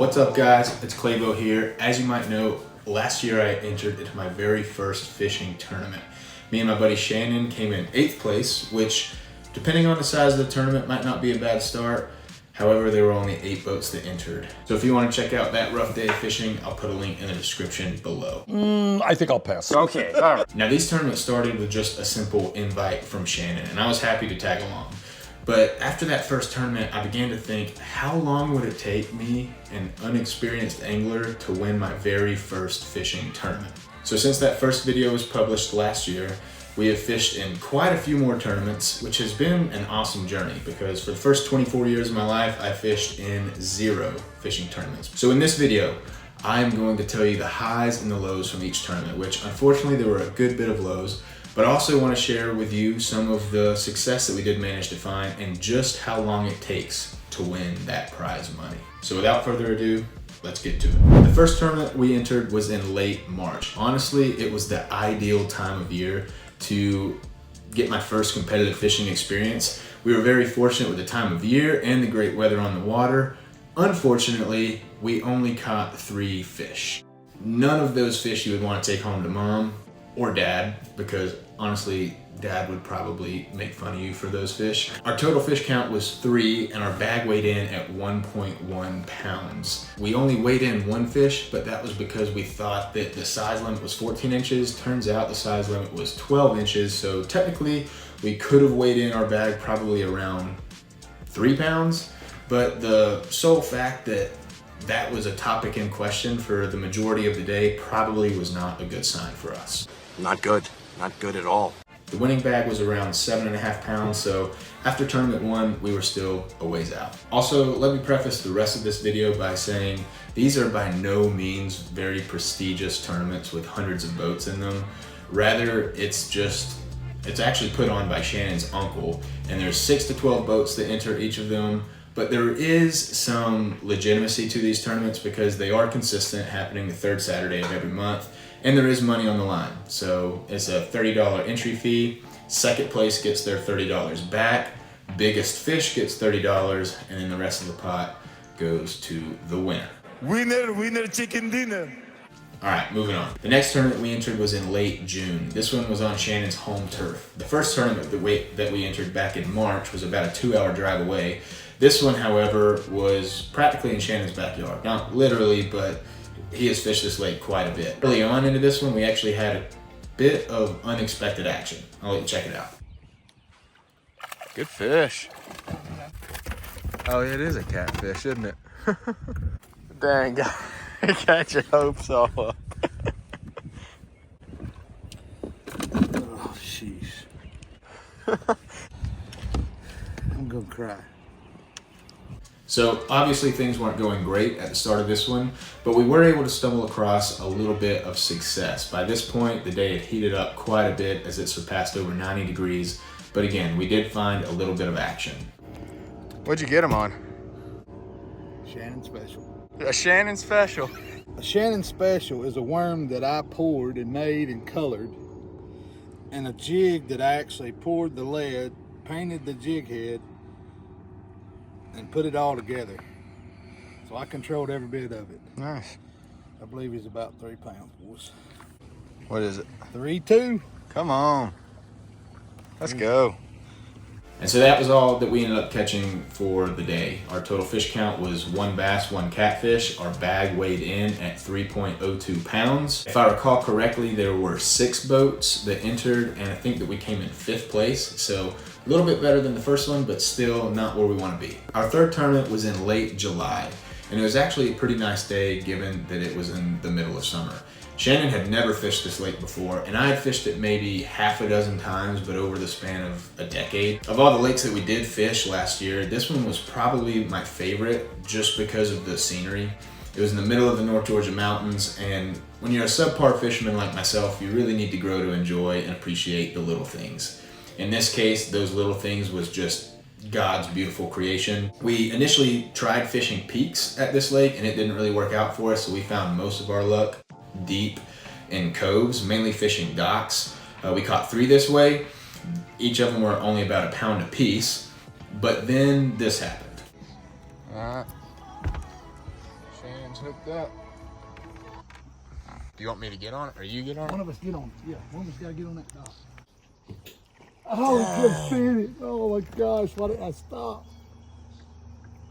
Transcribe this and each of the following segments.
What's up guys, it's Claybo here. As you might know, last year I entered into my very first fishing tournament. Me and my buddy Shannon came in 8th place, which depending on the size of the tournament might not be a bad start. However, there were only 8 boats that entered. So if you want to check out that rough day of fishing, I'll put a link in the description below. I think I'll pass. Okay, all right. Now these tournaments started with just a simple invite from Shannon, and I was happy to tag along. But after that first tournament, I began to think, how long would it take me, an unexperienced angler, to win my very first fishing tournament? So since that first video was published last year, we have fished in quite a few more tournaments, which has been an awesome journey because for the first 24 years of my life, I fished in 0 fishing tournaments. So in this video, I'm going to tell you the highs and the lows from each tournament, which unfortunately there were a good bit of lows, but I also want to share with you some of the success that we did manage to find and just how long it takes to win that prize money. So without further ado, let's get to it. The first tournament we entered was in late March. Honestly, it was the ideal time of year to get my first competitive fishing experience. We were very fortunate with the time of year and the great weather on the water. Unfortunately, we only caught 3 fish. None of those fish you would want to take home to mom or dad, because honestly, dad would probably make fun of you for those fish. Our total fish count was 3 and our bag weighed in at 1.1 pounds. We only weighed in 1 fish, but that was because we thought that the size limit was 14 inches. Turns out the size limit was 12 inches. So technically we could have weighed in our bag probably around 3 pounds. But the sole fact that that was a topic in question for the majority of the day probably was not a good sign for us. Not good. Not good at all. The winning bag was around 7.5 pounds, so after tournament 1, we were still a ways out. Also, let me preface the rest of this video by saying these are by no means very prestigious tournaments with hundreds of boats in them. Rather, it's actually put on by Shannon's uncle, and there's 6 to 12 boats that enter each of them. But there is some legitimacy to these tournaments because they are consistent, happening the 3rd Saturday of every month, and there is money on the line. So it's a $30 entry fee. Second place gets their $30 back. Biggest fish gets $30, and then the rest of the pot goes to the winner. Winner, chicken dinner. All right, moving on. The next tournament we entered was in late June. This one was on Shannon's home turf. The first tournament that we entered back in March was about a 2-hour drive away. This one, however, was practically in Shannon's backyard. Not literally, but he has fished this lake quite a bit. Early on into this one, we actually had a bit of unexpected action. I'll let you check it out. Good fish. Oh, it is a catfish, isn't it? Dang, got your hopes all up. Oh, sheesh. I'm gonna cry. So obviously things weren't going great at the start of this one, but we were able to stumble across a little bit of success. By this point, the day had heated up quite a bit as it surpassed over 90 degrees. But again, we did find a little bit of action. What'd you get him on? Shannon Special. A Shannon Special. A Shannon Special is a worm that I poured and made and colored, and a jig that I actually poured the lead, painted the jig head, and put it all together. So I controlled every bit of it. Nice. I believe he's about 3 pounds, boys. What is it? 3.2. Come on. Let's go. And so that was all that we ended up catching for the day. Our total fish count was 1 bass, 1 catfish. Our bag weighed in at 3.02 pounds. If I recall correctly, there were 6 boats that entered, and I think that we came in 5th place. So a little bit better than the first one, but still not where we want to be. Our third tournament was in late July, and it was actually a pretty nice day given that it was in the middle of summer. Shannon had never fished this lake before, and I had fished it maybe half a dozen times, but over the span of a decade. Of all the lakes that we did fish last year, this one was probably my favorite just because of the scenery. It was in the middle of the North Georgia mountains, and when you're a subpar fisherman like myself, you really need to grow to enjoy and appreciate the little things. In this case, those little things was just God's beautiful creation. We initially tried fishing peaks at this lake, and it didn't really work out for us, so we found most of our luck deep in coves, mainly fishing docks. We caught 3 this way. Each of them were only about a pound a piece, but then this happened. All right. hooked up. Do you want me to get on it, or you get on it? One of us get on it. Yeah, one of us gotta get on that dock. Oh, good finish. Oh my gosh, why did I stop?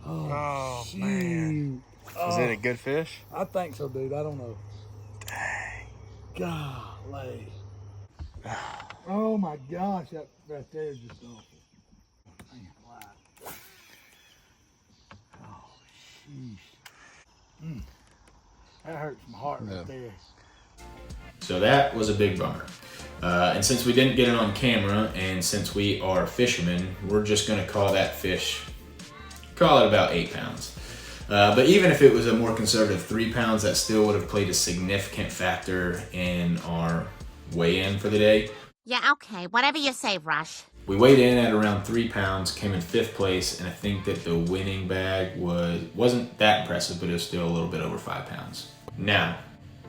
Oh, shoot. man. Is it a good fish? I think so, dude. I don't know. Dang. Golly. Oh my gosh, that right there is just awful. Man, wow. Oh, sheesh. That hurts my heart right there. So that was a big bummer. And since we didn't get it on camera, and since we are fishermen, we're just gonna call that fish, call it about 8 pounds. But even if it was a more conservative 3 pounds, that still would have played a significant factor in our weigh-in for the day. Yeah, okay, whatever you say, Rush. We weighed in at around 3 pounds, came in 5th place, and I think that the winning bag wasn't that impressive, but it was still a little bit over 5 pounds. Now,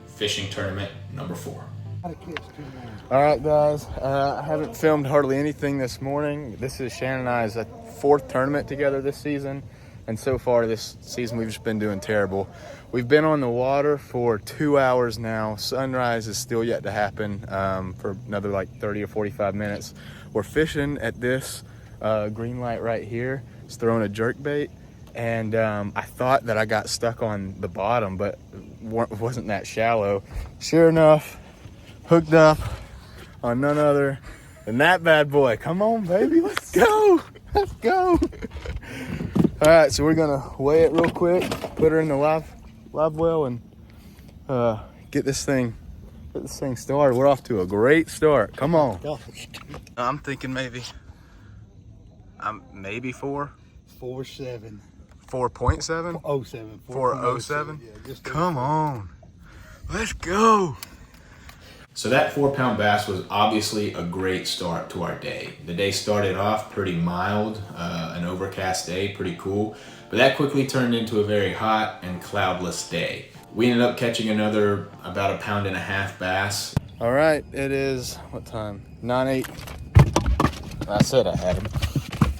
fishing tournament number 4. All right, guys. I haven't filmed hardly anything this morning. This is Shannon and I's 4th tournament together this season. And so far this season, we've just been doing terrible. We've been on the water for 2 hours now. Sunrise is still yet to happen for another like 30 or 45 minutes. We're fishing at this green light right here. It's throwing a jerk bait. And I thought that I got stuck on the bottom, but it wasn't that shallow. Sure enough, hooked up on none other than that bad boy. Come on, baby, let's go. Let's go. All right, so we're gonna weigh it real quick, put her in the live well, and get this thing started. We're off to a great start. Come on. I'm thinking maybe 4. 4.7. 4.7? 4.07. 4.07? Yeah, just come on. Let's go. So that 4-pound bass was obviously a great start to our day. The day started off pretty mild, an overcast day, pretty cool, but that quickly turned into a very hot and cloudless day. We ended up catching another about 1.5 pound bass. All right, it is, what time? 9:08. I said I had him.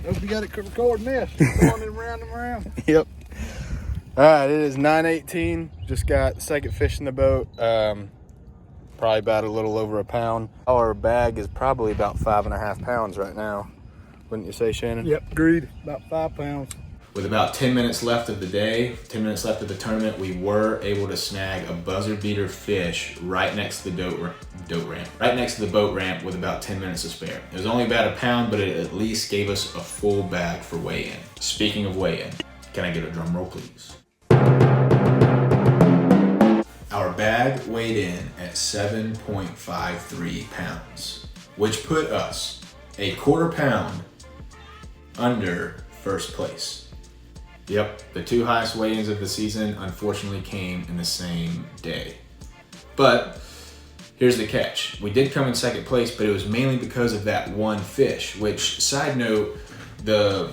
Hope you got it recording this. Going around and around. Yep. All right, it is 9:18. Just got the second fish in the boat. Probably about a little over 1 pound. Our bag is probably about 5.5 pounds right now. Wouldn't you say, Shannon? Yep, agreed. About 5 pounds. With about 10 minutes left of the day, 10 minutes left of the tournament, we were able to snag a buzzer beater fish right next to the right next to the boat ramp with about 10 minutes to spare. It was only about 1 pound, but it at least gave us a full bag for weigh-in. Speaking of weigh-in, can I get a drum roll, please? Our bag weighed in at 7.53 pounds, which put us a 1/4 pound under first place. Yep, the 2 highest weigh-ins of the season unfortunately came in the same day. But here's the catch. We did come in 2nd place, but it was mainly because of that one fish, which, side note, the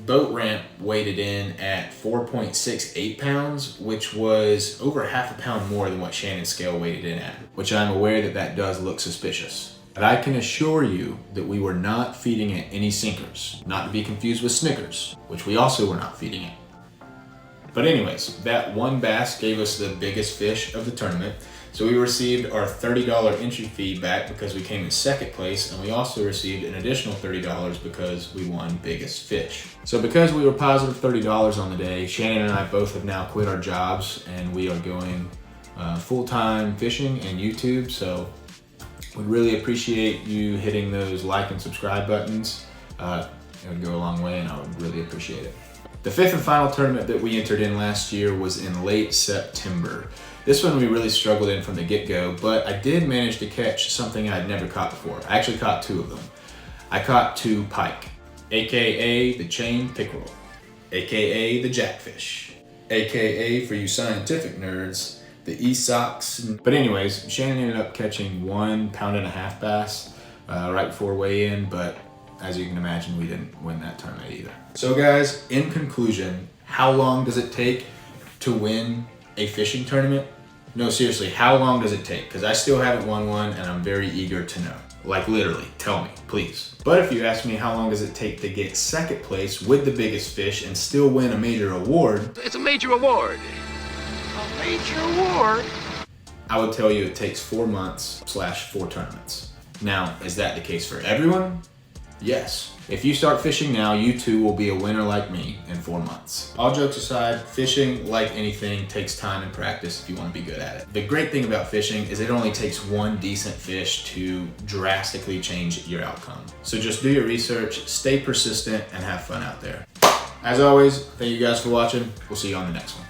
boat ramp weighted in at 4.68 pounds, which was over 1/2 pound more than what Shannon's scale weighted in at, which I'm aware that does look suspicious. But I can assure you that we were not feeding it any sinkers, not to be confused with Snickers, which we also were not feeding it. But anyways, that one bass gave us the biggest fish of the tournament. So we received our $30 entry fee back because we came in 2nd place, and we also received an additional $30 because we won biggest fish. So because we were positive $30 on the day, Shannon and I both have now quit our jobs, and we are going full-time fishing and YouTube. So would really appreciate you hitting those like and subscribe buttons. It would go a long way, and I would really appreciate it. The 5th and final tournament that we entered in last year was in late September. This one we really struggled in from the get-go, but I did manage to catch something I'd never caught before. I actually caught 2 of them. I caught 2 pike, AKA the chain pickerel, AKA the jackfish, AKA, for you scientific nerds, the Esox. But anyways, Shannon ended up catching 1.5 pound bass right before weigh-in, but as you can imagine, we didn't win that tournament either. So guys, in conclusion, how long does it take to win a fishing tournament? No, seriously, how long does it take? Because I still haven't won one, and I'm very eager to know. Like, literally, tell me, please. But if you ask me how long does it take to get 2nd place with the biggest fish and still win a major award, It's a major award. I would tell you it takes 4 months / 4 tournaments. Now, is that the case for everyone? Yes. If you start fishing now, you too will be a winner like me in 4 months. All jokes aside, fishing, like anything, takes time and practice if you want to be good at it. The great thing about fishing is it only takes one decent fish to drastically change your outcome. So just do your research, stay persistent, and have fun out there. As always, thank you guys for watching. We'll see you on the next one.